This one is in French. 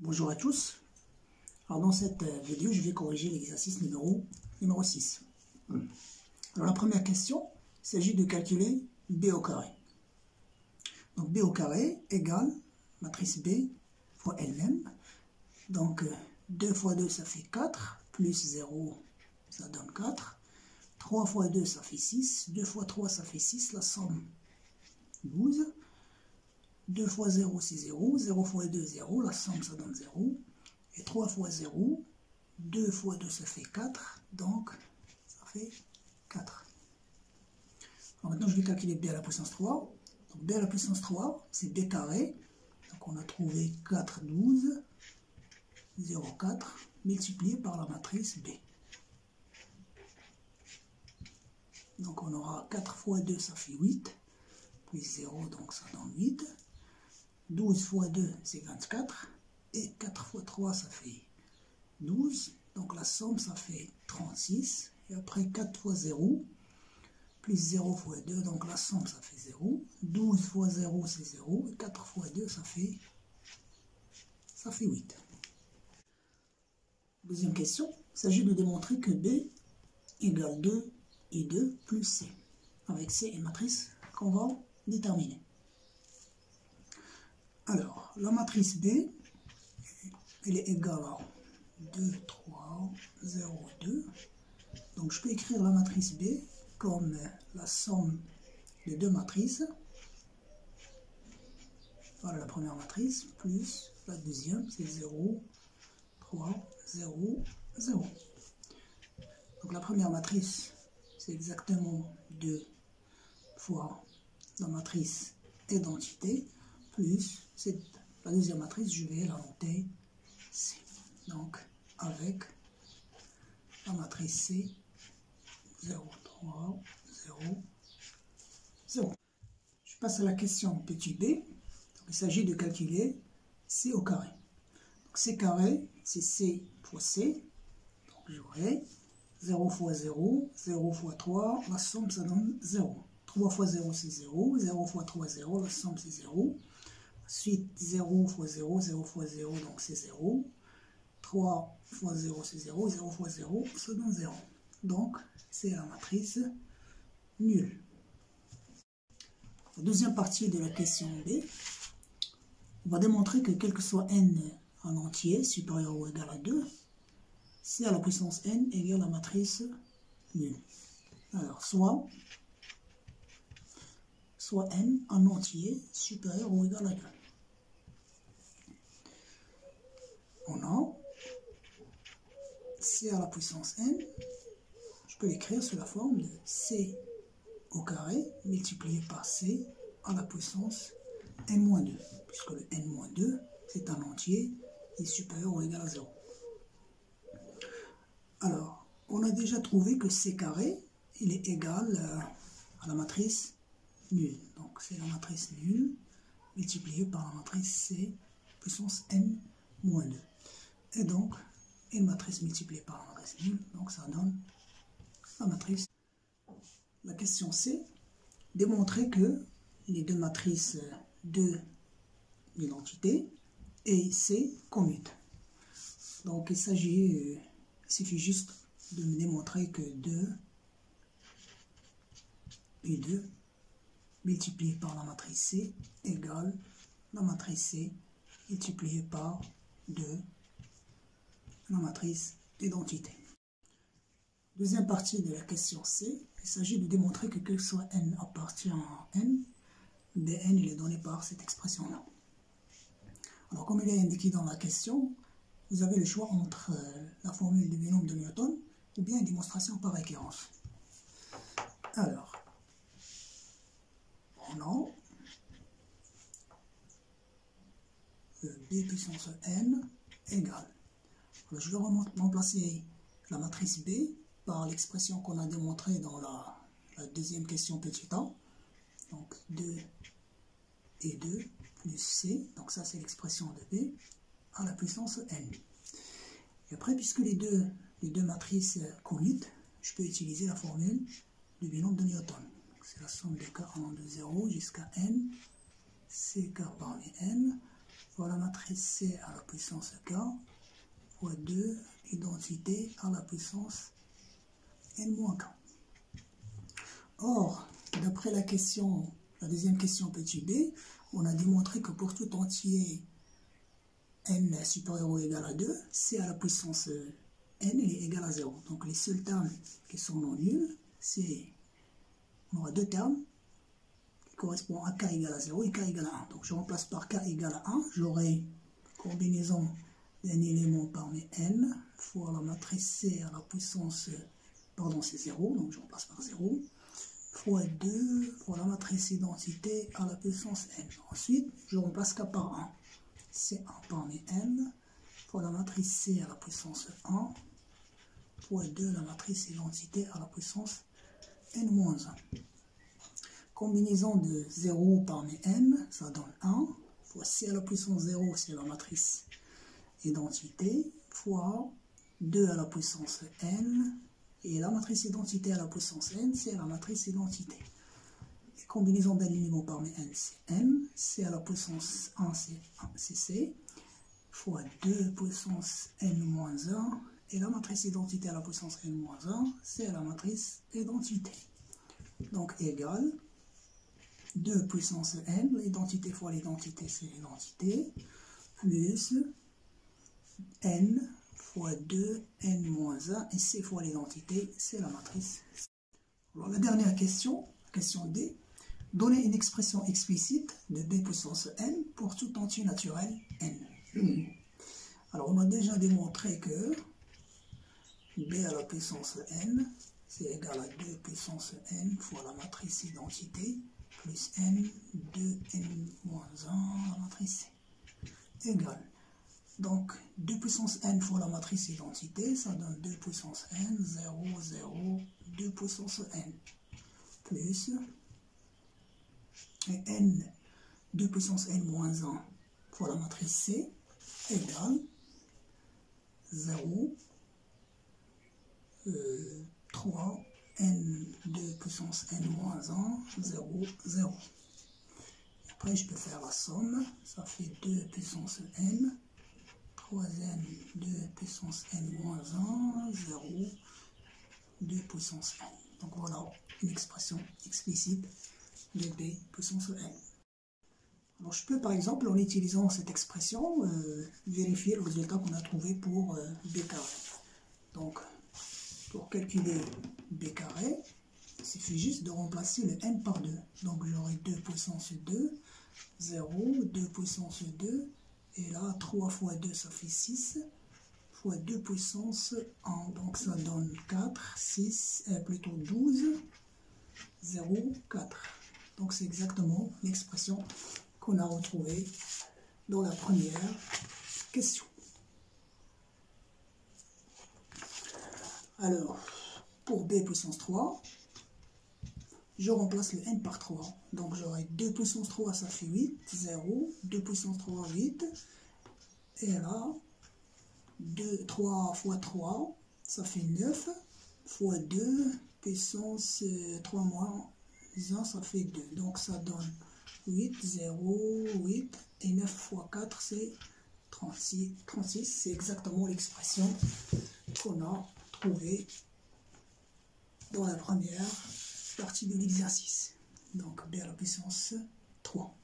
Bonjour à tous. Alors dans cette vidéo, je vais corriger l'exercice numéro 6. Alors la première question, il s'agit de calculer B au carré. Donc B au carré égale matrice B fois elle-même. Donc 2 fois 2 ça fait 4, plus 0 ça donne 4. 3 fois 2 ça fait 6, 2 fois 3 ça fait 6, la somme 12. 2 fois 0 c'est 0, 0 fois 2 0, la somme ça donne 0. Et 3 fois 0, 2 fois 2 ça fait 4, donc ça fait 4. Alors maintenant je vais calculer B à la puissance 3. Donc B à la puissance 3 c'est B carré. Donc on a trouvé 4, 12, 0, 4, multiplié par la matrice B. Donc on aura 4 fois 2 ça fait 8, plus 0 donc ça donne 8. 12 fois 2 c'est 24, et 4 fois 3 ça fait 12, donc la somme ça fait 36, et après 4 fois 0, plus 0 fois 2, donc la somme ça fait 0, 12 fois 0 c'est 0, et 4 fois 2 ça fait 8. Deuxième question, il s'agit de démontrer que B égale 2 et 2 plus C, avec C une matrice qu'on va déterminer. Alors, la matrice B, elle est égale à 2, 3, 0, 2. Donc, je peux écrire la matrice B comme la somme de deux matrices. Voilà la première matrice, plus la deuxième, c'est 0, 3, 0, 0. Donc, la première matrice, c'est exactement 2 fois la matrice identité, plus la deuxième matrice, je vais la noter C. Donc, avec la matrice C, 0, 3, 0, 0. Je passe à la question petit b. Donc, il s'agit de calculer C au carré. Donc, C carré, c'est C fois C. Donc, j'aurai 0 fois 0, 0 fois 3, la somme, ça donne 0. 3 fois 0, c'est 0. 0 fois 3, 0, la somme, c'est 0. Ensuite, 0 fois 0, 0 fois 0, donc c'est 0. 3 fois 0, c'est 0. 0 fois 0, ça donne 0. Donc, c'est la matrice nulle. La deuxième partie de la question B, on va démontrer que quel que soit n en entier, supérieur ou égal à 2, C à la puissance n égale la matrice nulle. Alors, soit n en entier, supérieur ou égal à 2. On a C à la puissance n, je peux l'écrire sous la forme de C au carré multiplié par C à la puissance n-2, puisque le n-2 c'est un entier et supérieur ou égal à 0. Alors, on a déjà trouvé que C carré, il est égal à la matrice nulle. Donc c'est la matrice nulle multipliée par la matrice C puissance n-2. Et donc, une matrice multipliée par la matrice nulle, donc ça donne la matrice. La question C, démontrer que les deux matrices de l'identité et C commutent. Donc il suffit juste de me démontrer que 2 et 2 multiplié par la matrice C égale la matrice C multipliée par 2, la matrice d'identité. Deuxième partie de la question C, il s'agit de démontrer que quel que soit n appartient à n, Bn il est donné par cette expression-là. Alors comme il est indiqué dans la question, vous avez le choix entre la formule du binôme de Newton ou bien une démonstration par récurrence. Alors, on a B puissance n égale. Alors, je vais remplacer la matrice B par l'expression qu'on a démontrée dans la deuxième question petit a. Donc 2 et 2 plus C, donc ça c'est l'expression de B à la puissance n. Et après, puisque les deux matrices commutent, je peux utiliser la formule du binôme de Newton. C'est la somme des k allant de 0 jusqu'à n, C k parmi n, fois la matrice C à la puissance K fois 2 identité à la puissance n-K. Or, d'après la deuxième question petit b, on a démontré que pour tout entier n supérieur ou égal à 2, C à la puissance n est égal à 0. Donc les seuls termes qui sont non nuls, on aura deux termes qui correspondent à k égale à 0 et k égale à 1. Donc je remplace par k égale à 1, j'aurai combinaison d'un élément parmi n fois la matrice C à la puissance, c'est 0, donc je remplace par 0, fois 2 fois la matrice identité à la puissance n. Ensuite, je remplace k par 1. C1 parmi n fois la matrice C à la puissance 1 fois 2 la matrice identité à la puissance n-1. Combinaison de 0 parmi n, ça donne 1, fois C à la puissance 0, c'est la matrice identité, fois 2 à la puissance n, et la matrice identité à la puissance n, c'est la matrice identité. Et combinaison d'éléments parmi n, c'est n, C à la puissance 1, c'est C, fois 2 puissance n-1, et la matrice identité à la puissance n-1, c'est la matrice identité. Donc égale 2 puissance n, l'identité fois l'identité, c'est l'identité, plus n fois 2 n-1, et c fois l'identité, c'est la matrice. Alors la dernière question, question D, donner une expression explicite de b puissance n pour tout entier naturel n. Alors on a déjà démontré que b à la puissance n, c'est égal à 2 puissance n fois la matrice identité, plus n, 2 n-1, la matrice C, égale. Donc 2 puissance n fois la matrice identité, ça donne 2 puissance n, 0, 0, 2 puissance n, plus et n, 2 puissance n-1 fois la matrice C, égale 0, 3, n, 2 puissance n-1, 0, 0. Après, je peux faire la somme, ça fait 2 puissance n, 3n, 2 puissance n-1, 0, 2 puissance n. Donc voilà une expression explicite de b puissance n. Alors je peux par exemple, en utilisant cette expression, vérifier le résultat qu'on a trouvé pour b carré. Donc pour calculer b carré, il suffit juste de remplacer le n par 2. Donc j'aurai 2 puissance 2, 0, 2 puissance 2, et là 3 fois 2 ça fait 6, fois 2 puissance 1, donc ça donne 4, 6, plutôt 12, 0, 4. Donc c'est exactement l'expression qu'on a retrouvée dans la première question. Alors, pour b puissance 3, je remplace le n par 3. Donc j'aurai 2 puissance 3, ça fait 8, 0, 2 puissance 3, 8. Et là, 3 fois 3, ça fait 9, fois 2, puissance 3 moins 1, ça fait 2. Donc ça donne 8, 0, 8, et 9 fois 4, c'est 36. 36, c'est exactement l'expression qu'on a trouvée dans la première partie de l'exercice. Donc b à la puissance 3.